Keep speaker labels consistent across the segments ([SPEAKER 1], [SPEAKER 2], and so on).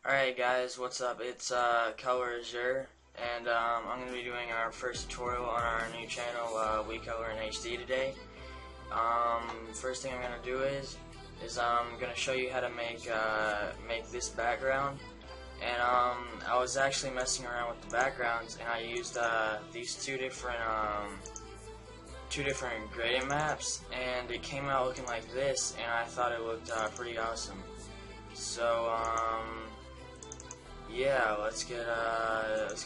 [SPEAKER 1] Alright guys, what's up? It's Color Azure, and I'm going to be doing our first tutorial on our new channel, WeColor in HD today. First thing I'm going to do is I'm going to show you how to make this background. And I was actually messing around with the backgrounds, and I used these two different gradient maps, and it came out looking like this, and I thought it looked pretty awesome. So yeah, let's get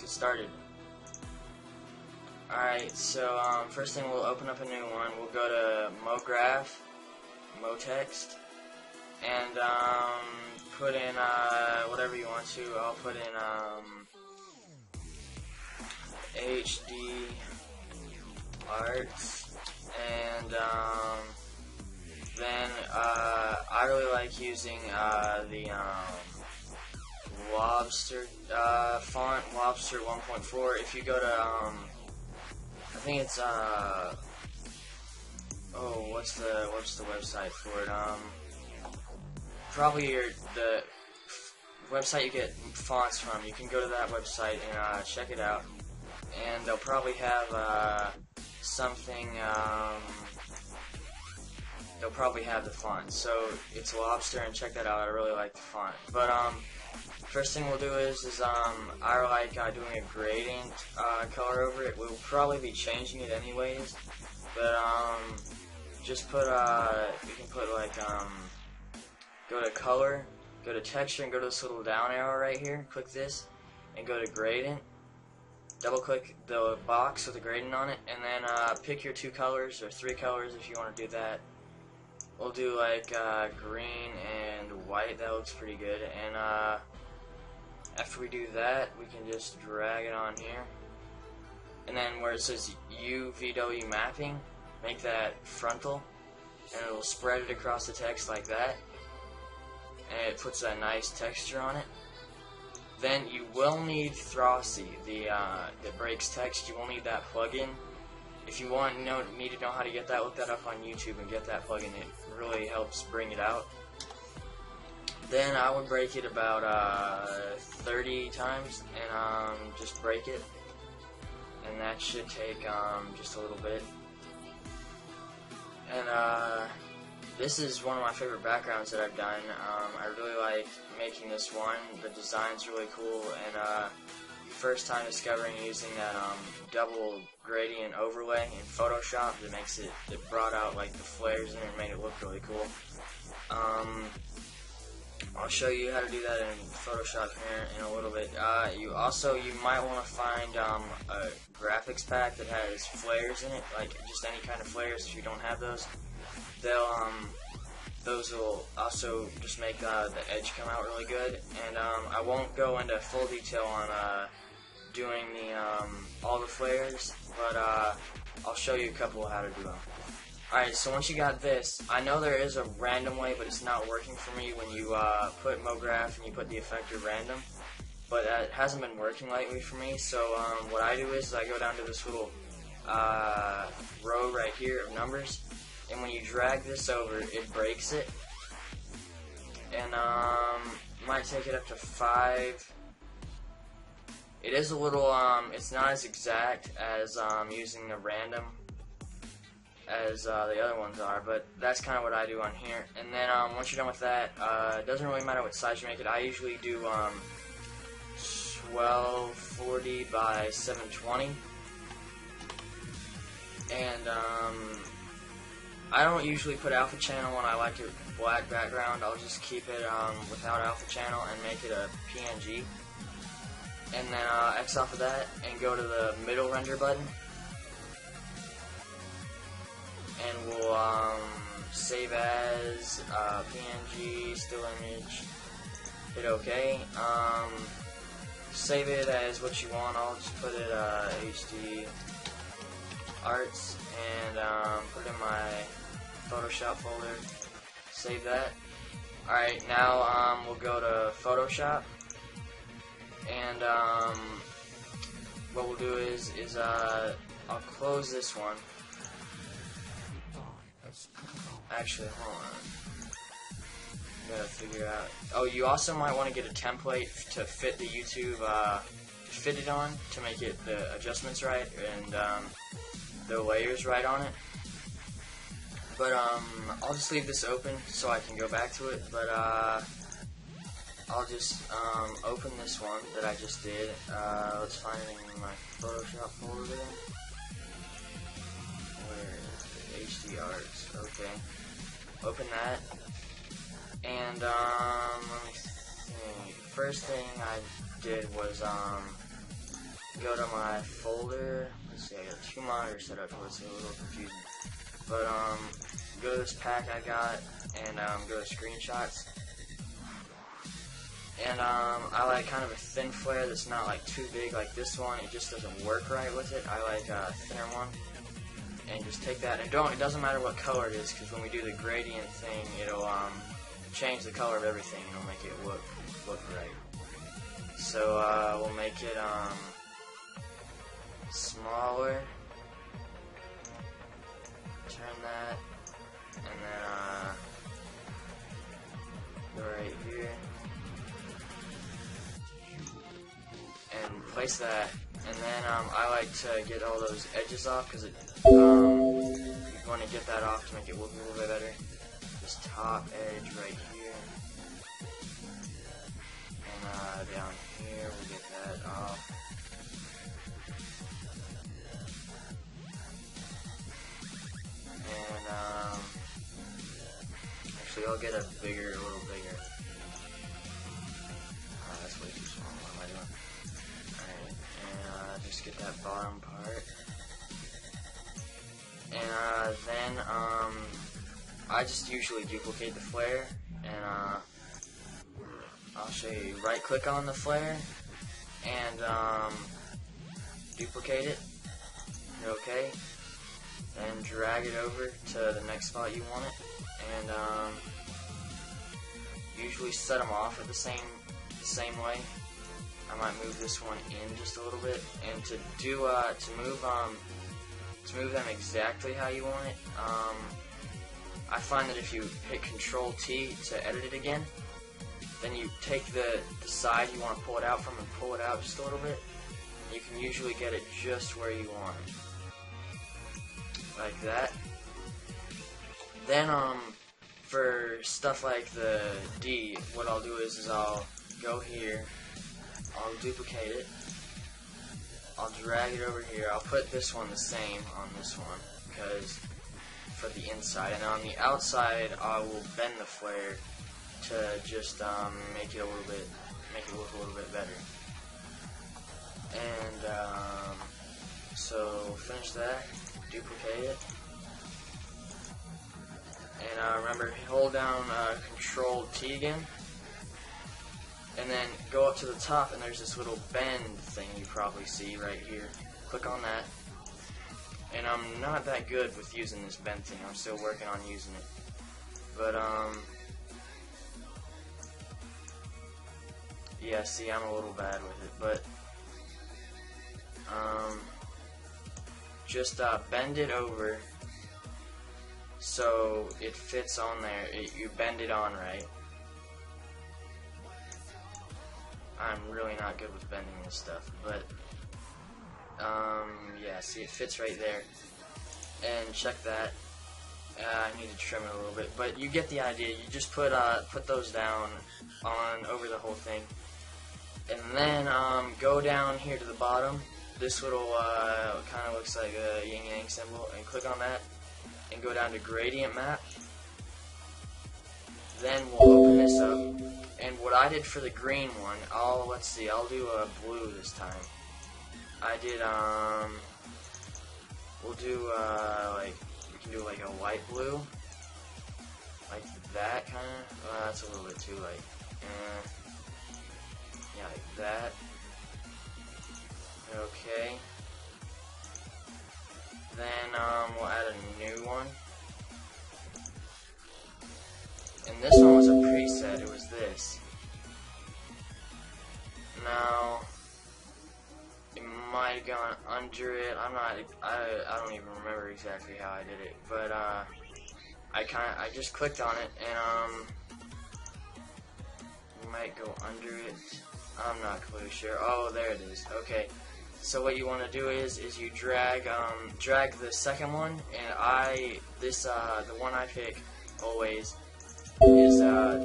[SPEAKER 1] started. Alright, so first thing, we'll open up a new one. We'll go to MoGraph, MoText, and put in whatever you want to. I'll put in HD Arts, and then I really like using the Lobster font, Lobster 1.4. If you go to I think it's what's the website for it? Probably the website you get fonts from. You can go to that website and check it out, and they'll probably have something. They'll probably have the font. So it's Lobster, and check that out. I really like the font. But first thing we'll do is I like doing a gradient color over it. We'll probably be changing it anyways, but just put you can put like go to color, go to texture, and go to this little down arrow right here. Click this and go to gradient. Double click the box with the gradient on it, and then pick your 2 colors or 3 colors if you want to do that. We'll do like green and white. That looks pretty good. And after we do that, we can just drag it on here, and then where it says UVW mapping, make that frontal, and it'll spread it across the text like that, and it puts that nice texture on it. Then you will need Throsy, that breaks text. You will need that plugin. If you need to know how to get that, look that up on YouTube and get that plugin. It really helps bring it out. Then I would break it about 30 times, and just break it, and that should take just a little bit. And this is one of my favorite backgrounds that I've done. I really like making this one. The design's really cool, and first time discovering using that double gradient overlay in Photoshop. It brought out like the flares in it and made it look really cool. I'll show you how to do that in Photoshop here in a little bit. You might want to find a graphics pack that has flares in it, like just any kind of flares. If you don't have those, those will also just make the edge come out really good. And I won't go into full detail on doing all the flares, but I'll show you a couple of how to do them. Alright, so once you got this, I know there is a random way, but it's not working for me when you put MoGraph and you put the effector random, but that hasn't been working lately for me. So what I do is I go down to this little row right here of numbers, and when you drag this over, it breaks it, and might take it up to 5. It is a little, it's not as exact as using the random as the other ones are, but that's kind of what I do on here. And then once you're done with that, it doesn't really matter what size you make it. I usually do 1240 by 720, and I don't usually put alpha channel when I like it black background. I'll just keep it without alpha channel and make it a PNG, and then X off of that and go to the middle render button, and we'll save as PNG, still image, hit OK. Save it as what you want. I'll just put it HD Arts, and put it in my Photoshop folder, save that. Alright, now we'll go to Photoshop, and what we'll do is I'll close this one. Actually, hold on. gotta figure out. Oh, you also might want to get a template to fit the YouTube, to fit it on, to make it the adjustments right and the layers right on it. But I'll just leave this open so I can go back to it. But I'll just open this one that I just did. Let's find it in my Photoshop folder then. Where HD Arts? Okay. Open that. And let me think. First thing I did was go to my folder. Let's see, I got 2 monitors set up, so it's a little confusing. But go to this pack I got and go to screenshots. And I like kind of a thin flare that's not like too big like this one. It just doesn't work right with it. I like a thinner one. And just take that, and it doesn't matter what color it is, because when we do the gradient thing, it'll change the color of everything and it'll make it look right. So we'll make it smaller. Turn that, and then go right here and place that. And then I like to get all those edges off, because you want to get that off to make it look a little bit better. This top edge right here, and down here we'll get that off. And actually I'll get a little bigger. That's way too small. What am I doing? Alright, and just get that bottom part. And then I just usually duplicate the flare, and I'll show you. Right click on the flare and duplicate it. Okay. Then drag it over to the next spot you want it, and usually set them off at the same way. I might move this one in just a little bit, and to move them exactly how you want it, I find that if you hit Control T to edit it again, then you take the side you want to pull it out from and pull it out just a little bit. You can usually get it just where you want it. Like that. Then for stuff like the D, what I'll do is I'll go here, I'll duplicate it, I'll drag it over here, I'll put this one the same on this one, because for the inside, and on the outside I will bend the flare to just make it look a little bit better. And so finish that. Duplicate it, and remember, hold down Control T again, and then go up to the top, and there's this little bend thing you probably see right here. Click on that. And I'm not that good with using this bend thing. I'm still working on using it, but yeah, see, I'm a little bad with it, but just bend it over so it fits on there. You bend it on right. I'm really not good with bending this stuff, but yeah, see, it fits right there. And check that. I need to trim it a little bit, but you get the idea. You just put those down over the whole thing, and then go down here to the bottom. This little kind of looks like a yin-yang symbol, and click on that, and go down to Gradient Map. Then we'll open this up, and what I did for the green one, let's see, I'll do a blue this time. I did, we'll do, we can do like a light blue, like that kind of. That's a little bit too light. Yeah, like that. Okay. Then we'll add a new one. And this one was a preset. It was this. Now it might have gone under it. I don't even remember exactly how I did it, but I just clicked on it, and might go under it. I'm not completely sure. Oh, there it is. Okay. So what you want to do is you drag the second one, and the one I pick always is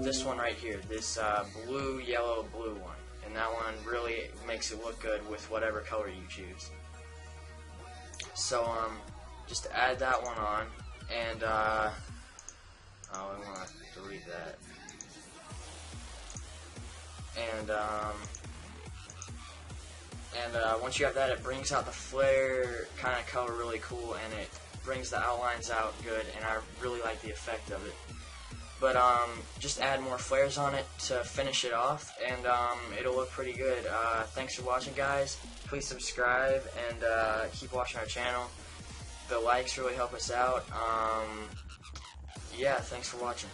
[SPEAKER 1] this one right here, this blue, yellow, blue one, and that one really makes it look good with whatever color you choose. So just add that one on, and oh, I want to delete that, and once you have that, it brings out the flare kind of color really cool, and it brings the outlines out good, and I really like the effect of it. But just add more flares on it to finish it off, and it'll look pretty good. Thanks for watching, guys. Please subscribe and keep watching our channel. The likes really help us out. Yeah, thanks for watching.